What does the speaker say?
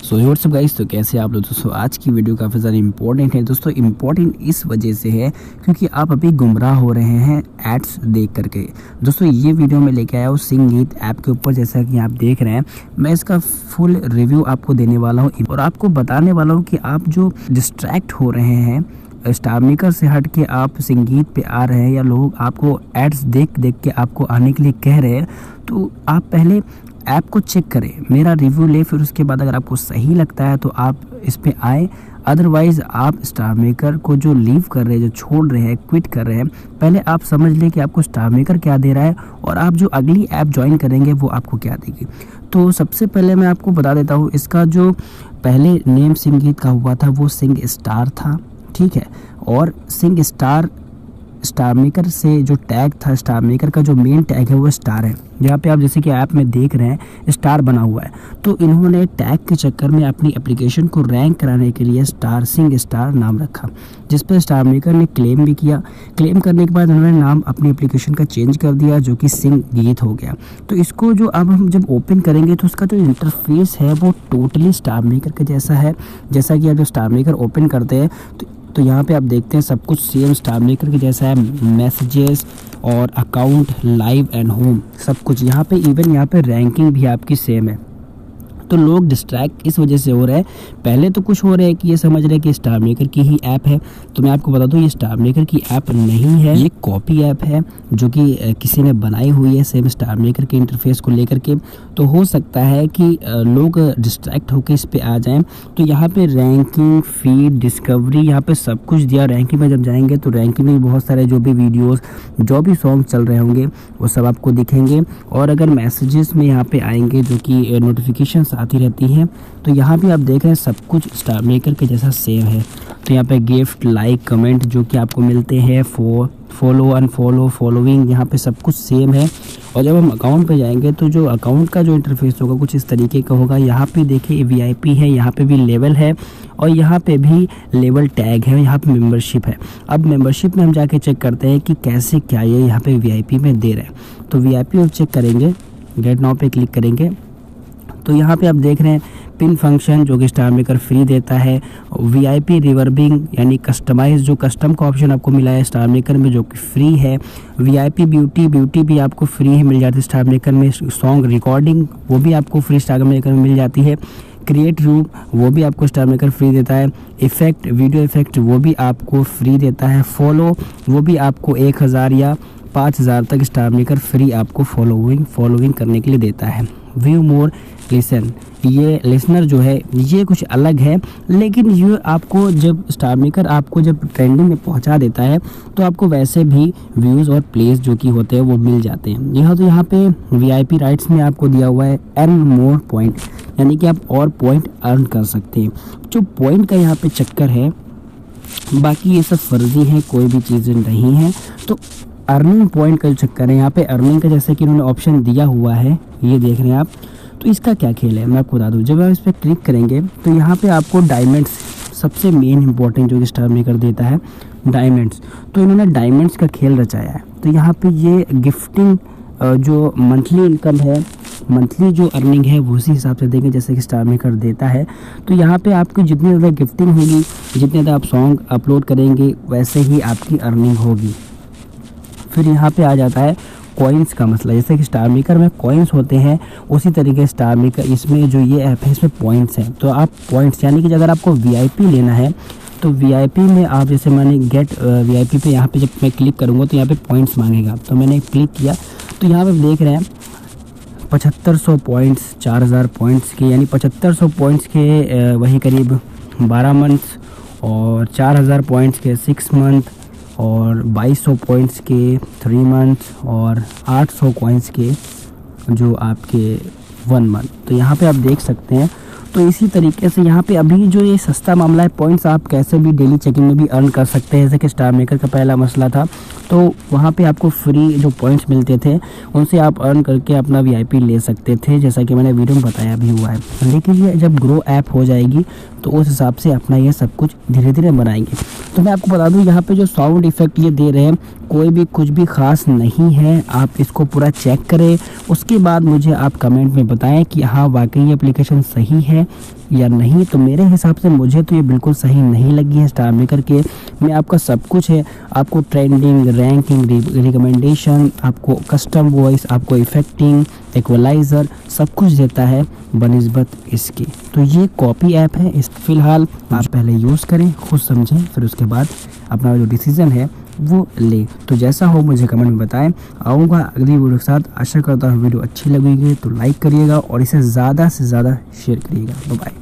So what's up guys, तो कैसे आप लोग दोस्तों। आज की वीडियो काफ़ी ज़्यादा इंपॉर्टेंट है दोस्तों। इंपॉर्टेंट इस वजह से है क्योंकि आप अभी गुमराह हो रहे हैं एड्स देख करके। दोस्तों ये वीडियो में लेके आया हूँ सिंगीत ऐप के ऊपर। जैसा कि आप देख रहे हैं, मैं इसका फुल रिव्यू आपको देने वाला हूँ और आपको बताने वाला हूँ कि आप जो डिस्ट्रैक्ट हो रहे हैं स्टारमेकर से हट के आप सिंगीत पे आ रहे हैं, या लोग आपको एड्स देख देख के आपको आने के लिए कह रहे हैं, तो आप पहले ऐप को चेक करें, मेरा रिव्यू ले, फिर उसके बाद अगर आपको सही लगता है तो आप इस पे आए। अदरवाइज़ आप स्टारमेकर को जो लीव कर रहे हैं, जो छोड़ रहे हैं, क्विट कर रहे हैं, पहले आप समझ लें कि आपको स्टारमेकर क्या दे रहा है और आप जो अगली ऐप ज्वाइन करेंगे वो आपको क्या देगी। तो सबसे पहले मैं आपको बता देता हूँ, इसका जो पहले नेम सिंगीत का हुआ था वो सिंग स्टार था, ठीक है। और सिंग स्टार स्टारमेकर से जो टैग था, स्टारमेकर का जो मेन टैग है वो स्टार है। यहाँ पे आप जैसे कि ऐप में देख रहे हैं स्टार बना हुआ है, तो इन्होंने टैग के चक्कर में अपनी एप्लीकेशन को रैंक कराने के लिए स्टार सिंग स्टार नाम रखा, जिस पर स्टारमेकर ने क्लेम भी किया। क्लेम करने के बाद उन्होंने नाम अपनी एप्लीकेशन का चेंज कर दिया, जो कि सिंगीत हो गया। तो इसको जो अब हम जब ओपन करेंगे तो उसका जो इंटरफेस है वो टोटली स्टारमेकर के जैसा है। जैसा कि आप जब स्टारमेकर ओपन करते हैं तो यहाँ पे आप देखते हैं सब कुछ सेम स्टारमेकर के जैसा है। मैसेजेस और अकाउंट, लाइव एंड होम, सब कुछ यहाँ पे, इवन यहाँ पे रैंकिंग भी आपकी सेम है। तो लोग डिस्ट्रैक्ट इस वजह से हो रहे हैं। पहले तो कुछ हो रहे हैं कि ये समझ रहे हैं कि स्टारमेकर की ही ऐप है। तो मैं आपको बता दूं, ये स्टारमेकर की ऐप नहीं है, ये कॉपी ऐप है जो कि किसी ने बनाई हुई है सेम स्टारमेकर के इंटरफेस को लेकर के। तो हो सकता है कि लोग डिस्ट्रैक्ट होकर इस पे आ जाएं। तो यहाँ पे रैंकिंग, फीड, डिस्कवरी, यहाँ पे सब कुछ दिया। रैंकिंग में जब जाएंगे तो रैंकिंग में बहुत सारे जो भी वीडियोज़, जो भी सॉन्ग चल रहे होंगे वो सब आपको दिखेंगे। और अगर मैसेजेस में यहाँ पे आएंगे, जो कि नोटिफिकेशन आती रहती हैं, तो यहाँ पे आप देख रहे हैं सब कुछ स्टारमेकर के जैसा सेम है। तो यहाँ पे गिफ्ट, लाइक, कमेंट जो कि आपको मिलते हैं, फॉलो, अनफॉलो, फॉलोइंग, यहाँ पे सब कुछ सेम है। और जब हम अकाउंट पे जाएंगे तो जो अकाउंट का जो इंटरफेस होगा कुछ इस तरीके का होगा। यहाँ पे देखिए VIP है, यहाँ पे भी लेवल है और यहाँ पे भी लेवल टैग है, यहाँ पे मेंबरशिप है। अब मेंबरशिप में हम जाके चेक करते हैं कि कैसे क्या ये यहाँ पे VIP में दे रहे हैं। तो VIP और चेक करेंगे, गेट नाउ पे क्लिक करेंगे तो यहाँ पे आप देख रहे हैं पिन फंक्शन जो कि स्टारमेकर फ्री देता है। VIP रिवर्बिंग यानी कस्टमाइज, जो कस्टम का ऑप्शन आपको मिला है स्टारमेकर में, जो कि फ्री है। VIP ब्यूटी भी आपको फ्री ही मिल जाती है स्टारमेकर में। सॉन्ग रिकॉर्डिंग वो भी आपको फ्री स्टारमेकर में मिल जाती है। क्रिएट रूम वो भी आपको स्टारमेकर फ्री देता है। इफेक्ट, वीडियो इफेक्ट वो भी आपको फ्री देता है। फॉलो वो भी आपको 1000 या 5000 तक स्टारमेकर फ्री आपको फॉलोइंग करने के लिए देता है। व्यू मोर, लिसन, ये लिसनर जो है ये कुछ अलग है, लेकिन ये आपको जब स्टारमेकर आपको जब ट्रेंडिंग में पहुंचा देता है तो आपको वैसे भी व्यूज़ और प्लेस जो कि होते हैं वो मिल जाते हैं। यहाँ पे VIP राइट्स में आपको दिया हुआ है अर्न मोर पॉइंट, यानी कि आप और पॉइंट अर्न कर सकते हैं। जो पॉइंट का यहाँ पे चक्कर है, बाकी ये सब फर्जी है, कोई भी चीज़ें नहीं है। तो अर्निंग पॉइंट का जो चक्कर है, यहाँ पे अर्निंग का जैसे कि उन्होंने ऑप्शन दिया हुआ है, ये देख रहे हैं आप। तो इसका क्या खेल है मैं आपको बता दूँ। जब आप इस पर क्लिक करेंगे तो यहाँ पे आपको डायमंड्स, सबसे मेन इंपॉर्टेंट जो कि स्टारमेकर देता है, डायमंड्स। तो इन्होंने डायमंड्स का खेल रचाया है। तो यहाँ पे ये गिफ्टिंग जो मंथली इनकम है, मंथली जो अर्निंग है वो उसी हिसाब से देंगे जैसे कि स्टारमेकर देता है। तो यहाँ पे आपकी जितनी ज़्यादा गिफ्टिंग होगी, जितने ज़्यादा आप सॉन्ग अपलोड करेंगे, वैसे ही आपकी अर्निंग होगी। फिर यहाँ पे आ जाता है कॉइन्स का मसला। जैसे कि स्टारमेकर में कॉइन्स होते हैं, उसी तरीके स्टारमेकर इसमें जो ये ऐप है इसमें पॉइंट्स हैं। तो आप पॉइंट्स, यानी कि अगर आपको VIP लेना है तो VIP में आप, जैसे मैंने गेट VIP पे यहाँ पे जब मैं क्लिक करूँगा तो यहाँ पे पॉइंट्स मांगेगा। तो मैंने क्लिक किया तो यहाँ पे देख रहे हैं 7500 पॉइंट्स, 4000 पॉइंट्स के, यानी 7500 पॉइंट्स के वही करीब 12 मंथ्स, और 4000 पॉइंट्स के 6 मंथ, और 2200 पॉइंट्स के 3 मंथ्स, और 800 कॉइन्स के जो आपके 1 मंथ। तो यहाँ पे आप देख सकते हैं। तो इसी तरीके से यहाँ पे अभी जो ये सस्ता मामला है, पॉइंट्स आप कैसे भी डेली चेकिंग में भी अर्न कर सकते हैं। जैसे कि स्टारमेकर का पहला मसला था, तो वहाँ पे आपको फ्री जो पॉइंट्स मिलते थे उनसे आप अर्न करके अपना VIP ले सकते थे, जैसा कि मैंने वीडियो में बताया भी हुआ है। लेकिन ये जब ग्रो ऐप हो जाएगी तो उस हिसाब से अपना ये सब कुछ धीरे धीरे बनाएंगे। तो मैं आपको बता दूं, यहाँ पे जो साउंड इफेक्ट ये दे रहे हैं कोई भी कुछ भी ख़ास नहीं है। आप इसको पूरा चेक करें, उसके बाद मुझे आप कमेंट में बताएं कि हाँ वाकई ये एप्लीकेशन सही है या नहीं। तो मेरे हिसाब से मुझे तो ये बिल्कुल सही नहीं लगी है। स्टार मेकर के में आपका सब कुछ है, आपको ट्रेंडिंग, रैंकिंग, रिकमेंडेशन, आपको कस्टम वॉइस, आपको इफेक्टिंग, इक्वलाइज़र सब कुछ देता है बनिस्बत इसके। तो ये कॉपी ऐप है। इस फिलहाल आप पहले यूज़ करें, खुद समझें, फिर उसके बाद अपना जो डिसीज़न है वो ले। तो जैसा हो मुझे कमेंट में बताएं। आऊँगा अगली वीडियो के साथ। आशा करता हूँ वीडियो अच्छी लगेगी तो लाइक करिएगा और इसे ज़्यादा से ज़्यादा शेयर करिएगा। Bye bye.